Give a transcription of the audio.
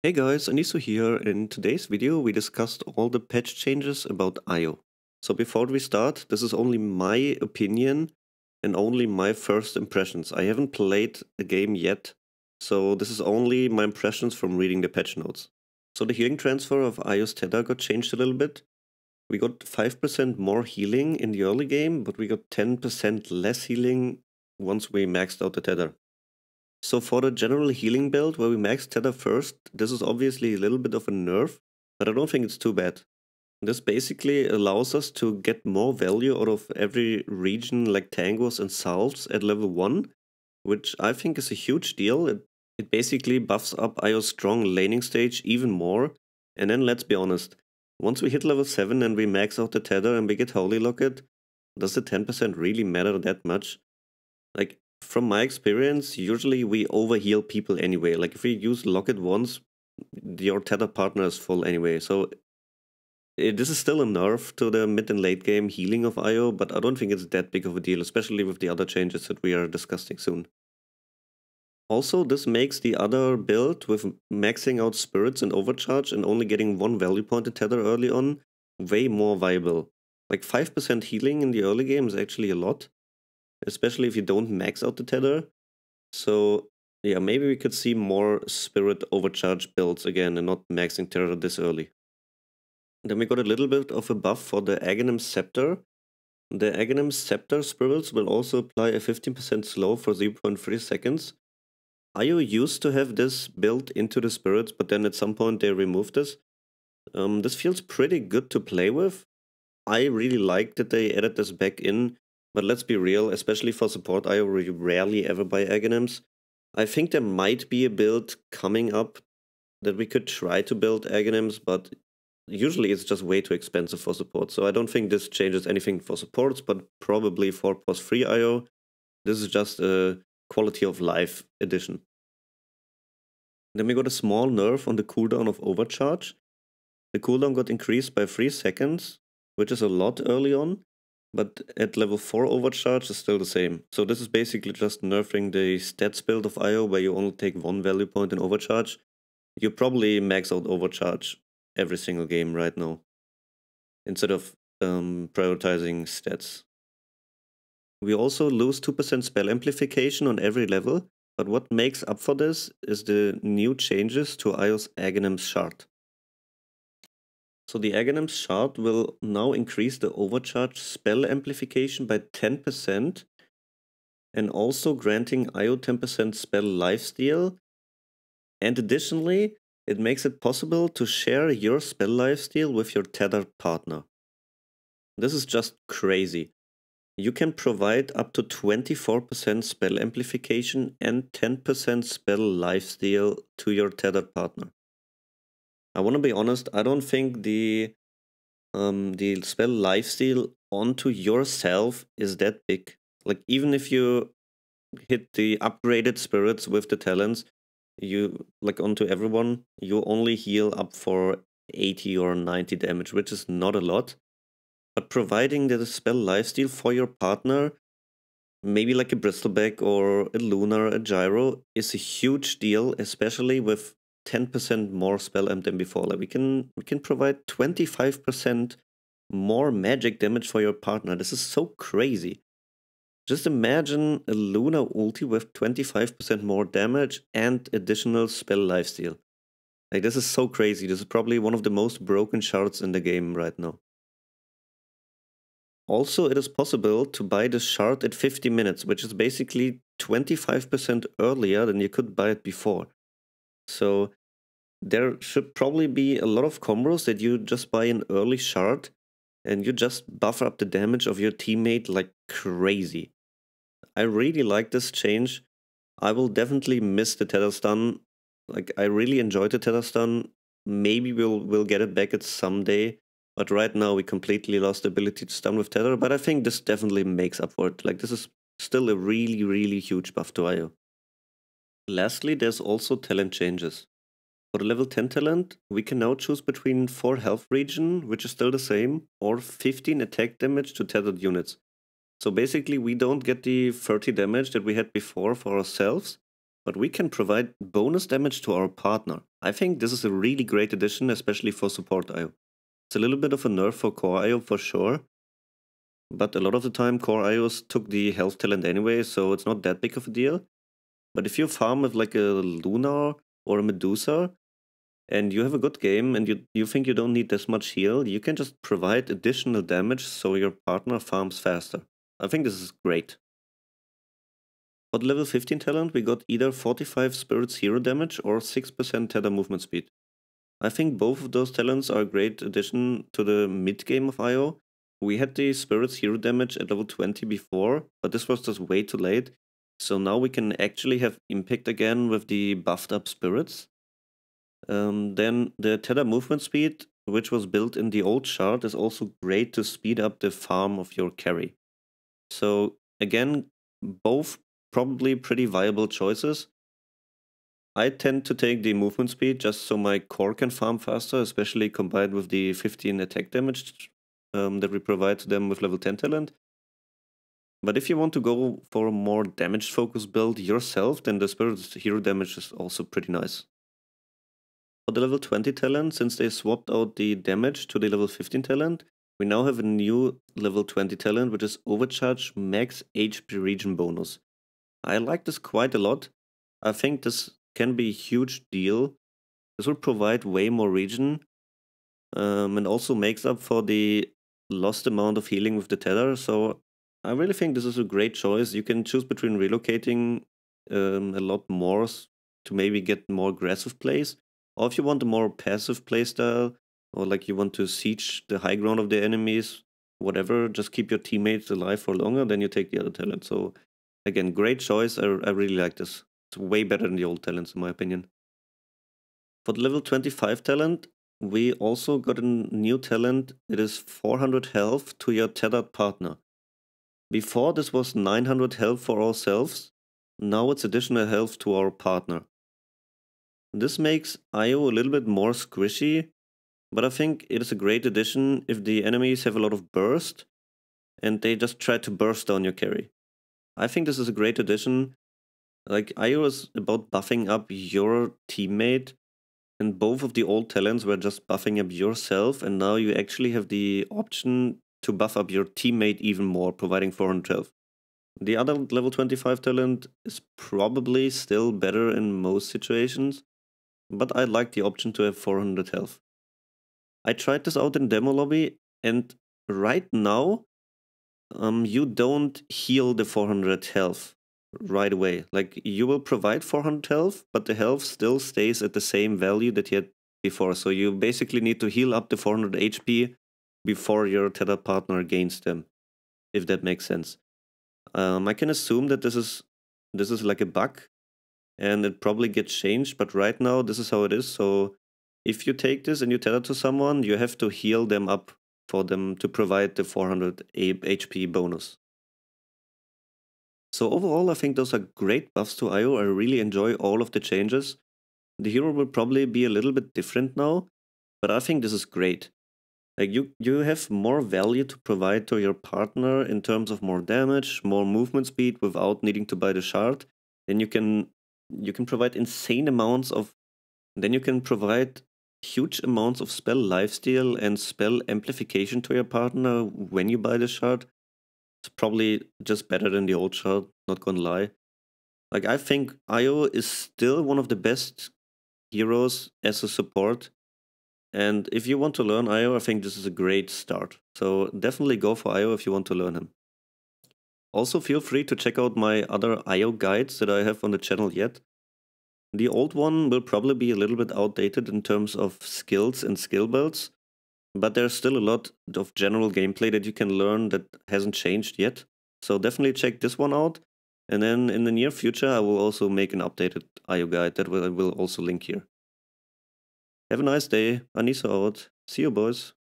Hey guys, Anisu here. In today's video, we discussed all the patch changes about IO. So before we start, this is only my opinion and only my first impressions. I haven't played the game yet, so this is only my impressions from reading the patch notes. So the healing transfer of IO's tether got changed a little bit. We got 5% more healing in the early game, but we got 10% less healing once we maxed out the tether. So for the general healing build where we max tether first, this is obviously a little bit of a nerf, but I don't think it's too bad. This basically allows us to get more value out of every region like tangos and salves at level 1, which I think is a huge deal. It basically buffs up IO's strong laning stage even more. And then let's be honest, once we hit level 7 and we max out the tether and we get Holy Locket, does the 10% really matter that much? Like, from my experience, usually we overheal people anyway. Like, if we use Locket once, your tether partner is full anyway. So, this is still a nerf to the mid and late game healing of IO, but I don't think it's that big of a deal, especially with the other changes that we are discussing soon. Also, this makes the other build with maxing out spirits and overcharge and only getting one value point in tether early on way more viable. Like 5% healing in the early game is actually a lot, especially if you don't max out the tether. So yeah, maybe we could see more spirit overcharge builds again and not maxing tether this early. Then we got a little bit of a buff for the Aghanim Scepter. The Aghanim Scepter spirits will also apply a 15% slow for 0.3 seconds. IO used to have this built into the spirits, but then at some point they removed this. This feels pretty good to play with. I really like that they added this back in, but let's be real, especially for support, I rarely ever buy Aghanims. I think there might be a build coming up that we could try to build Aghanims, but usually it's just way too expensive for support, so I don't think this changes anything for supports, but probably for POS3 IO, this is just a quality of life addition. Then we got a small nerf on the cooldown of Overcharge. The cooldown got increased by 3 seconds, which is a lot early on, but at level 4 Overcharge is still the same. So this is basically just nerfing the stats build of IO where you only take one value point in Overcharge. You probably max out Overcharge every single game right now, instead of prioritizing stats. We also lose 2% spell amplification on every level, but what makes up for this is the new changes to IO's Aghanim Shard. So the Aghanim Shard will now increase the overcharge spell amplification by 10% and also granting IO 10% spell lifesteal. And additionally, it makes it possible to share your spell lifesteal with your tethered partner. This is just crazy. You can provide up to 24% spell amplification and 10% spell lifesteal to your tethered partner. I want to be honest, I don't think the spell lifesteal onto yourself is that big. Like, even if you hit the upgraded spirits with the talents, you like onto everyone, you only heal up for 80 or 90 damage, which is not a lot. But providing the spell lifesteal for your partner, maybe like a Bristleback or a Lunar, a Gyro, is a huge deal, especially with 10% more spell amp than before. Like we can provide 25% more magic damage for your partner. This is so crazy. Just imagine a Luna ulti with 25% more damage and additional spell lifesteal. Like, this is so crazy. This is probably one of the most broken shards in the game right now. Also, it is possible to buy this shard at 50 minutes, which is basically 25% earlier than you could buy it before. So there should probably be a lot of combos that you just buy an early shard and you just buffer up the damage of your teammate like crazy. I really like this change. I will definitely miss the tether stun. Like, I really enjoyed the tether stun. Maybe we'll get it back at some day. But right now we completely lost the ability to stun with tether. But I think this definitely makes up for it. Like, this is still a really, really huge buff to IO. Lastly, there's also talent changes. For the level 10 talent, we can now choose between 4 health regen, which is still the same, or 15 attack damage to tethered units. So basically we don't get the 30 damage that we had before for ourselves, but we can provide bonus damage to our partner. I think this is a really great addition, especially for support IO. It's a little bit of a nerf for core IO for sure, but a lot of the time core IOs took the health talent anyway, so it's not that big of a deal. But if you farm with like a Lunar or a Medusa, and you have a good game and you think you don't need this much heal, you can just provide additional damage so your partner farms faster. I think this is great. For the level 15 talent, we got either 45 Spirits Hero damage or 6% Tether movement speed. I think both of those talents are a great addition to the mid game of IO. We had the Spirits Hero damage at level 20 before, but this was just way too late. So now we can actually have impact again with the buffed up Spirits. Then the Tether movement speed, which was built in the old shard, is also great to speed up the farm of your carry. So again, both probably pretty viable choices. I tend to take the movement speed just so my core can farm faster, especially combined with the 15 attack damage that we provide to them with level 10 talent. But if you want to go for a more damage focused build yourself, then the Spirit Hero damage is also pretty nice. For the level 20 talent, since they swapped out the damage to the level 15 talent, we now have a new level 20 talent, which is Overcharge Max HP Region bonus. I like this quite a lot. I think this can be a huge deal. This will provide way more region and also makes up for the lost amount of healing with the tether. So I really think this is a great choice. You can choose between relocating a lot more to maybe get more aggressive plays, or if you want a more passive playstyle, or like you want to siege the high ground of the enemies, whatever, just keep your teammates alive for longer, then you take the other talent. So again, great choice. I really like this. It's way better than the old talents in my opinion. For the level 25 talent, we also got a new talent. It is 400 health to your tethered partner. Before this was 900 health for ourselves. Now it's additional health to our partner. This makes IO a little bit more squishy, but I think it is a great addition if the enemies have a lot of burst and they just try to burst down your carry. I think this is a great addition. Like, IO is about buffing up your teammate, and both of the old talents were just buffing up yourself, and now you actually have the option to buff up your teammate even more, providing 400 health. The other level 25 talent is probably still better in most situations, but I like the option to have 400 health. I tried this out in demo lobby, and right now, you don't heal the 400 health right away. Like, you will provide 400 health, but the health still stays at the same value that you had before. So you basically need to heal up the 400 HP before your tethered partner gains them, if that makes sense. I can assume that this is like a bug, and it probably gets changed, but right now this is how it is. So if you take this and you tether to someone, you have to heal them up for them to provide the 400 HP bonus. So overall, I think those are great buffs to IO. I really enjoy all of the changes. The hero will probably be a little bit different now, but I think this is great. Like, you have more value to provide to your partner in terms of more damage, more movement speed without needing to buy the shard. Then you can provide insane amounts of, then you can provide huge amounts of spell lifesteal and spell amplification to your partner when you buy the shard. It's probably just better than the old shard, not gonna lie. Like, I think IO is still one of the best heroes as a support. And if you want to learn IO, I think this is a great start. So definitely go for IO if you want to learn him. Also, feel free to check out my other IO guides that I have on the channel yet. The old one will probably be a little bit outdated in terms of skills and skill builds, but there's still a lot of general gameplay that you can learn that hasn't changed yet. So definitely check this one out. And then in the near future, I will also make an updated IO guide that I will also link here. Have a nice day. Anissa out. See you, boys.